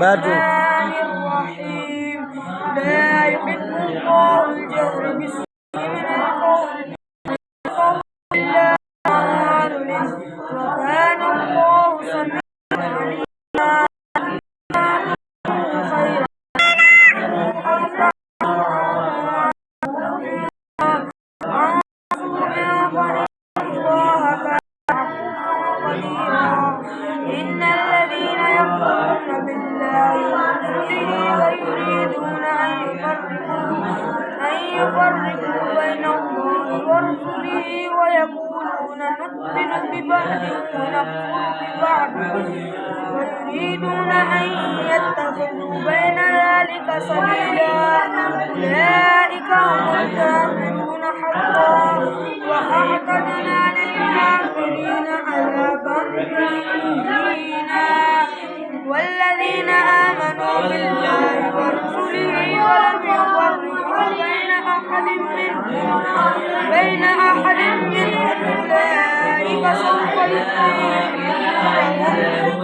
الرحمن الرحيم لا يحب الله الجهر بالسوء من القول إلا من ظلم وكان الله سميعا عليما خيرا إن الذين يكفرون بالله ورسله ويريدون أن يفرقوا بين الله ورسله ويقولون نؤمن ببعض ونكفر ببعض ويريدون أن يتخذوا بين ذلك سبيلا أولئك هم الكافرون حقا وأعتدنا للكافرين عذابا مهينا والذين آمنوا بالله ورسله ولم يفرقوا بين أحد منهم أولئك سوف يؤتيهم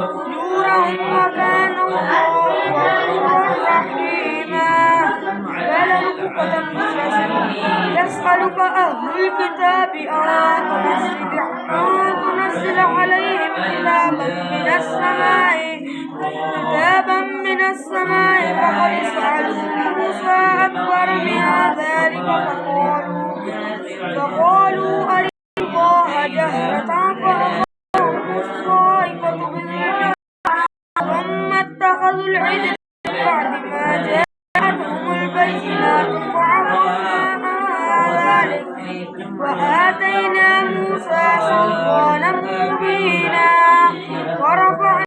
أجورهم وكان الله غفورا رحيما يسألك أهل الكتاب أن تنزل عليهم كتابا من السماء فقد سألوا موسى أكبر من ذلك فقالوا أرنا الله جهرة